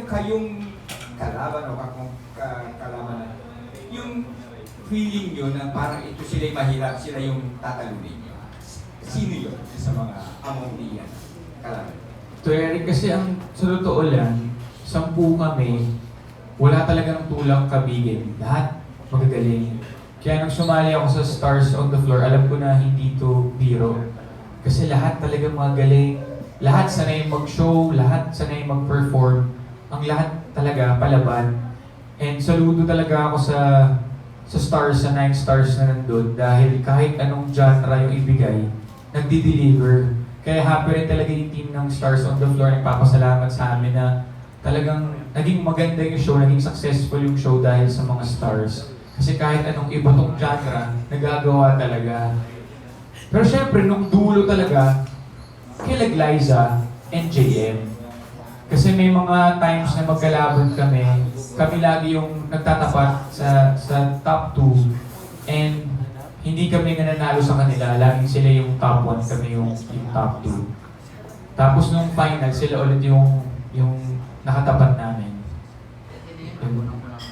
kayong kalaban o kalaban na yung feeling nyo na parang ito sila'y mahirap, sila yung tatalunin nyo. Sino yun sa mga among niyan kalaban? So Eric, kasi ang sa totoo lang, 10 kami, wala talagang tulang kabigin. Lahat magagaling. Kaya nung sumali ako sa Stars on the Floor, alam ko na hindi to biro. Kasi lahat talagang magaling. Lahat sanay mag-show, lahat sanay mag-perform. Ang lahat talaga palaban. And saludo talaga ako sa Stars, sa 9 Stars na nandun. Dahil kahit anong genre yung ibigay, nagdi-deliver. Kaya happy rin talaga yung team ng Stars on the Floor. Nagpapasalamat sa amin na talagang naging maganda yung show, naging successful yung show dahil sa mga stars. Kasi kahit anong iba tong genre, nagagawa talaga. Pero syempre, nung dulo talaga, kila Glyza and JM. Kasi may mga times na magkalaban kami lagi yung nagtatapat sa top 2, and hindi kami nananalo sa kanila, laging sila yung top 1, kami yung top 2. Tapos nung final, sila ulit yung nakatapat namin.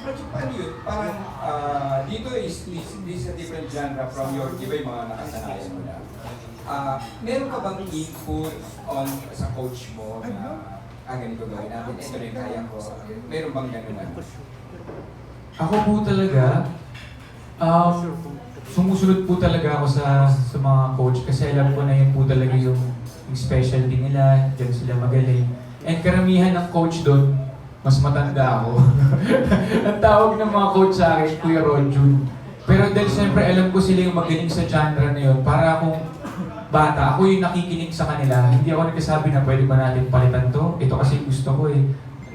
Pero paano yun? Parang dito is a different genre from your, di ba yung mga nakasanayan mo na? Meron ka bang input on sa coach mo na ganito gawin natin, ito na yung kaya ko? Meron bang gano'n na? Ako po talaga, sumusunod po talaga ako sa mga coach kasi alam ko na yun po talaga yung specialty nila, dyan sila magaling. And karamihan ng coach doon, mas matanda ako. Ang tawag ng mga coach sa akin, Kuya Ronjun. Pero dahil siyempre alam ko sila yung magaling sa genre na yun, para akong bata, ako yung nakikinig sa kanila. Hindi ako nagsasabi na pwede ba natin palitan to? Ito kasi gusto ko eh.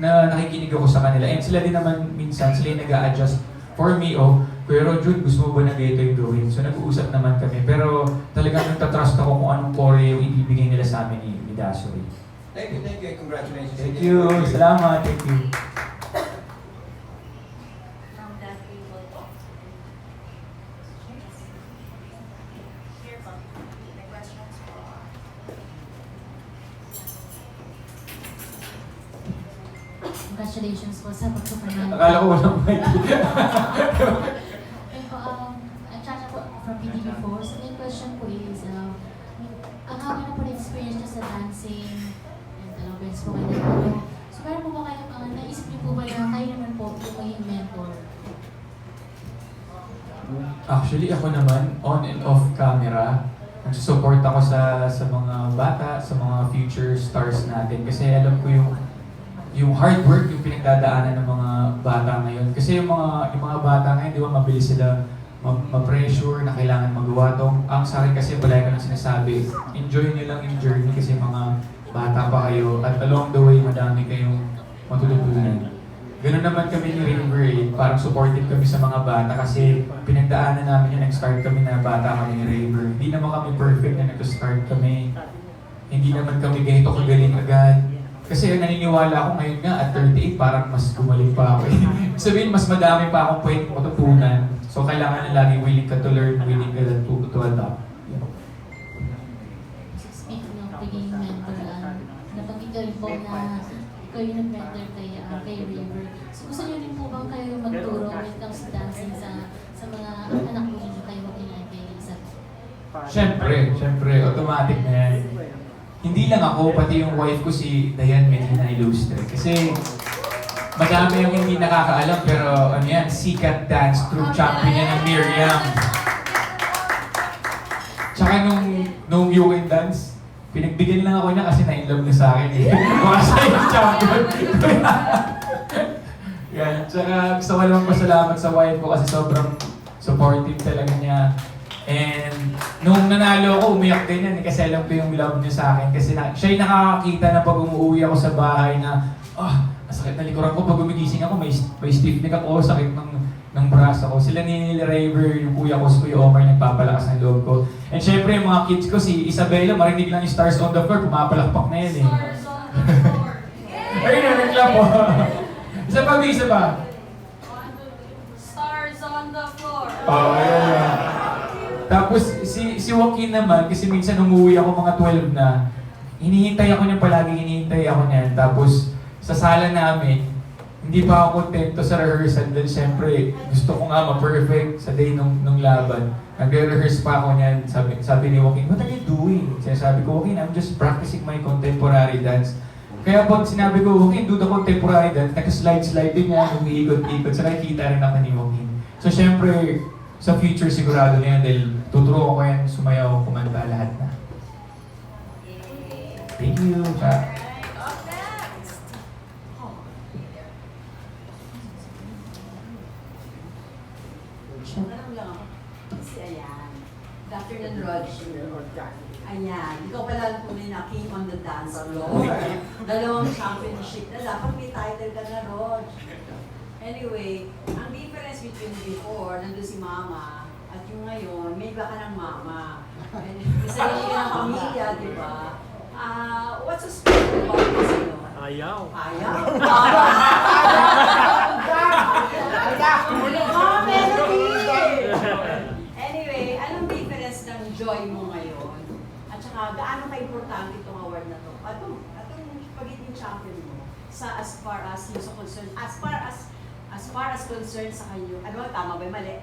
Na nakikinig ako sa kanila. And sila din naman minsan, sila yung nag-a-adjust for me. Kuya Ronjun, gusto mo ba na ganito yung gawin? So nag-uusap naman kami. Pero talagang nagtatrust ako kung anong core yung ibibigay nila sa amin ni Dasuri. Thank you, congratulations. Thank you, salamat, thank you. Congratulations po sa pagsupanalo. Akala ko walang mic. I'm Chacha po from PTV4. So my question po is, ang haba na po na experience niyo sa dancing and events po kayo na. So meron po ba kayong naisip niyo po ba na kayo naman po yung maging mentor? Actually, ako naman, on and off camera, nagsusupport ako sa mga bata, sa mga future stars natin. Kasi alam ko yung hard work, yung pinagdadaanan ng mga bata ngayon. Kasi yung mga bata ngayon, di ba, mabilis sila ma-pressure na kailangan magawa tong. Ang sa akin kasi, palagi ko nang sinasabi, enjoy nyo lang yung journey kasi mga bata pa kayo. At along the way, madami kayong matututunan. Ganun naman kami ni River eh. Parang supportive kami sa mga bata kasi pinagdaanan namin yun. Nag-start kami na bata kami ni River. Hindi naman kami perfect na nag-start kami. Hindi naman kami ganito kagaling agad. Kasi naniniwala ako ngayon nga at 38, parang mas gumaling pa ako. Sabihin, mas madami pa akong pwedeng matutunan. So kailangan na lagi willing ka to learn, willing ka to adapt. Speaking of pagiging mentor, nabanggit ko rin po na ikaw yung nag-mentor kay River. So gusto niyo rin po bang kayo magturo when it comes to dancing sa mga anak po ninyo kayo kay Lisa? Siyempre, automatic na yan. Hindi lang ako, pati yung wife ko si Dayan Medina Ilustre. Kasi madami yung hindi nakakaalam, pero ano yan, sikat dance troupe champion yan ng Miriam. Tsaka nung You Can Dance, pinagbigyan lang ako niya kasi na-inlove niya sa akin eh. Mga siya champion. Yan, tsaka gusto ko lang pasalamat sa wife ko kasi sobrang supportive talaga niya. And nung nanalo ako, umiyak din yan kasi alam ko yung love niya sa akin. Kasi siya yung nakakakita na pag umuwi ako sa bahay na sakit na likuran ko. Pag gumigising ako, may stiff neck ako, sakit ng braso ko. Sila ni Raver, yung kuya ko, si Kuya Omar, nagpapalakas ng loob ko. And syempre, yung mga kids ko, si Isabella, marinig lang yung Stars on the Floor, pumapalakpak na yan eh. Stars on the floor! Ayun na, nagklap po. Isa pa. Stars on the floor! Ayun. Tapos si Joaquin naman, kasi minsan umuwi ako mga 12 na, hinihintay ako niya palagi, Tapos sa sala namin, hindi pa ako kontento sa rehearsal dahil syempre gusto ko nga ma-perfect sa day nung laban. Nagre-rehearse pa ako niyan, sabi ni Joaquin, what are you doing? Sabi ko, Joaquin, I'm just practicing my contemporary dance. Kaya pag sinabi ko, Joaquin, do the contemporary dance, nag-slide din niya, umiikot-ikot, sa nakikita rin ako ni Joaquin. So syempre, sa future sigurado na yan dahil tuturo ko yan, sumayaw, kumanta, lahat na. Thank you. Tanong lang ako. Si Ayan. Good afternoon, Rog. Ayan. Ikaw pala tunay na king on the dance floor. Dalawang championship na. Dapat may title ka na, Rog. Anyway, ang difference between before, nandun si Mama, at yung ngayon, may iba ka ng Mama. And isa rin ka ng pamilya, di ba? What's so special about this, you know? Ayaw. Ayaw? Anyway, anong difference ng joy mo ngayon? At saka, gaano ka-importante itong award na to? Atong pagiging champion mo sa as far as yung sa concern, as far as concern sa kanyo, ano ba, tama ba, mali?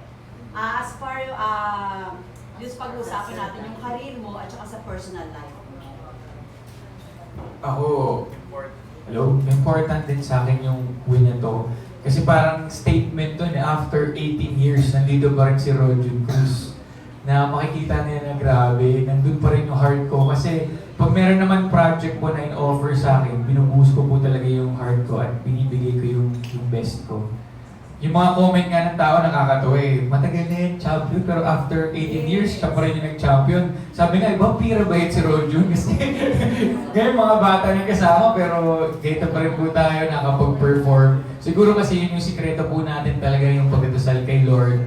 As far, yung pag-usapan natin yung career mo at saka sa personal life mo. Ako, hello, important din sa akin yung win na to. Kasi parang statement to after 18 years, nandito pa rin si Rojun Cruz. Na makikita niya na grabe, nandun pa rin yung heart ko. Kasi pag meron naman project po na in-offer sa akin, binubuhos ko po talaga yung heart ko at binibigay ko yung best ko. Yung mga comment nga ng tao nakakatawa eh. Matagal na yung champion, pero after 18 years, siya pa rin yung nag-champion. Sabi nga, vampira ba yun si Rojun? Kasi ngayon mga bata na kasama, pero dito pa rin po tayo nakapag-perform. Siguro kasi yun yung sikreto po natin talaga yung pagdadasal kay Lord.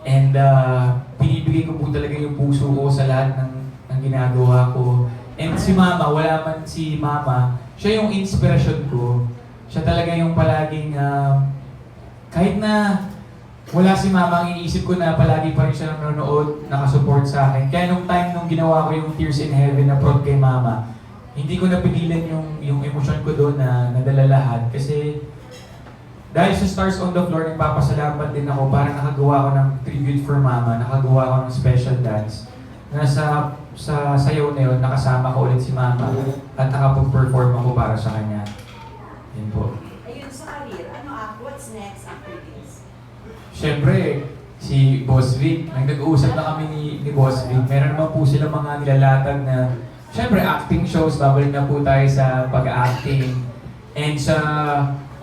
And pinibigay ko po talaga yung puso ko sa lahat ng ginagawa ko. And si Mama, wala man si Mama, siya yung inspirasyon ko. Siya talaga yung palaging kahit na wala si Mama, ang iniisip ko na palagi pa rin siya nanonood, nakasupport sa akin. Kaya nung time nung ginawa ko yung Tears in Heaven na prod kay Mama, hindi ko napigilan yung emosyon ko doon na nadala lahat. Kasi dahil sa Stars on the Floor, nagpapasalamat din ako para nakagawa ko ng tribute for Mama, nakagawa ko ng special dance. Na sa sayaw na yun, nakasama ko ulit si Mama at nakapag-perform ako para sa kanya. Yun po. Ayun, sa career, what's next after this? Siyempre, si Boss Vic, nag-uusap na kami ni Boss Vic. Meron naman po sila mga nilalatag na, siyempre, acting shows. Babalik na po tayo sa pag-acting. And sa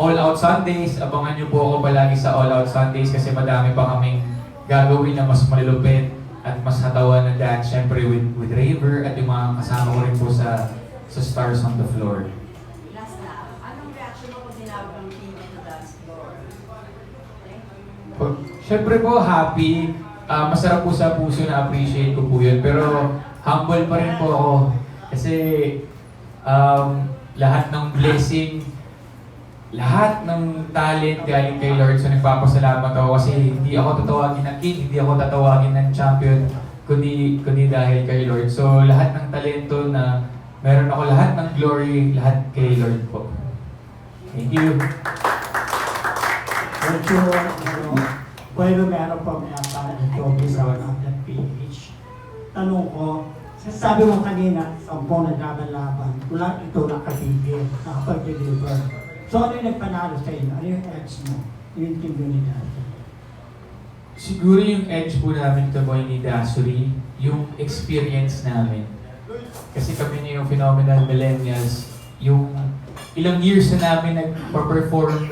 All Out Sundays, abangan niyo po ako palagi sa All Out Sundays kasi madami pa kaming gagawin na mas malulupit at mas hatawan na dance. Siyempre, with Raver at yung mga kasama ko rin po sa Stars on the Floor. Last na, anong reaction mo kung tinawag ng king on the dance floor? Siyempre po, happy. Masarap po sa puso na appreciate ko po yun. Pero humble pa rin po ako. Kasi lahat ng blessing, lahat ng talent galing kay Lord. So nagpapasalamat ako kasi hindi ako tatawagin ng king, hindi ako tatawagin ng champion, kundi dahil kay Lord. So lahat ng talento na meron ako, lahat ng glory, lahat kay Lord po. Thank you. Medyo, pwede meron pa may ito sa PH. Tanong ko, sabi mo kanina, 10 naglaban-laban, wala ito nakabigil, nakapag-deliver. So ano yung nagpanalo sa inyo? Ano yung edge mo? Yung team nyo Siguro yung edge po namin ito boy ni Dasuri, yung experience namin. Kasi kami na yung phenomenal millennials, yung ilang years na namin nagpa-perform,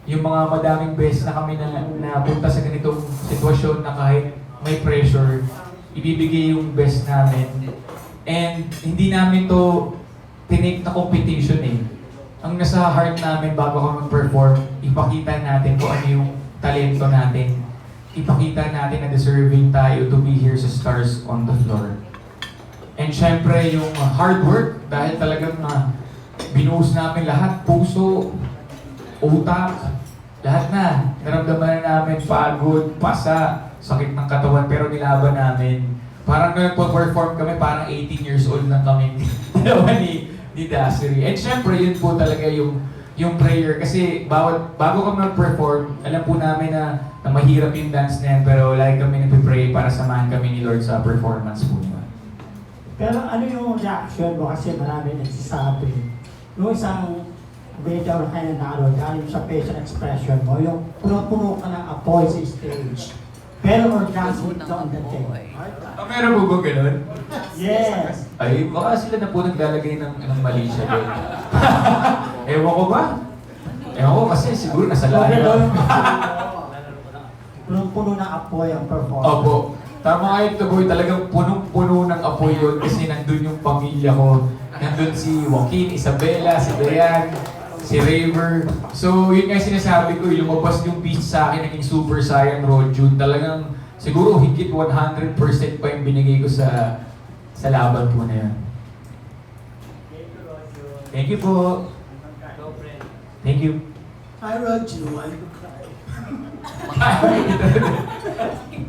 yung mga madaming beses na kami na punta sa ganitong sitwasyon na kahit may pressure, ibibigay yung best namin. And hindi namin to tinake na competition eh. Ang nasa heart namin bago kami mag-perform, ipakita natin kung ano yung talento natin. Ipakita natin na deserving tayo to be here sa Stars on the Floor. And syempre yung hard work, dahil talagang binuhos namin lahat, puso, utak, lahat na. Naramdaman na namin pagod, pasa, sakit ng katawan, pero nilaban namin. Parang nagpo-perform kami, parang 18 years old na kami. Dalawa ni Dasuri. And syempre, yun po talaga yung yung prayer. Kasi bago kami mag-perform, alam po namin na mahirap yung dance na yan, pero lagi kami nagpipray para samahan kami ni Lord sa performance po niya. Pero ano yung reaction mo? Kasi marami nagsasabi. Yung isang video na kayo nanalo, galing sa facial expression mo, yung puno-puno ka ng apoy sa stage. Pero orgasmic ka on the day. Meron po ba ganun? Yes! Ay, baka sila na po naglalagay ng mali siya doon. Ewan ko ba? Ewan ko kasi siguro nasa lahat. Punong-puno ng apoy ang performance. Opo. Tama kayo, Taboy. Talagang punong-puno ng apoy yun kasi nandun yung pamilya ko. Nandun si Joaquin, Isabela, si Dayan, si Raver. So, yun nga yung sinasabi ko, lumabas yung beach sa akin, naging Super Saiyan Road June. Talagang siguro higit 100% pa yung binigay ko sa laban ko na yan. Thank you po. Thank you. Hi, Roger.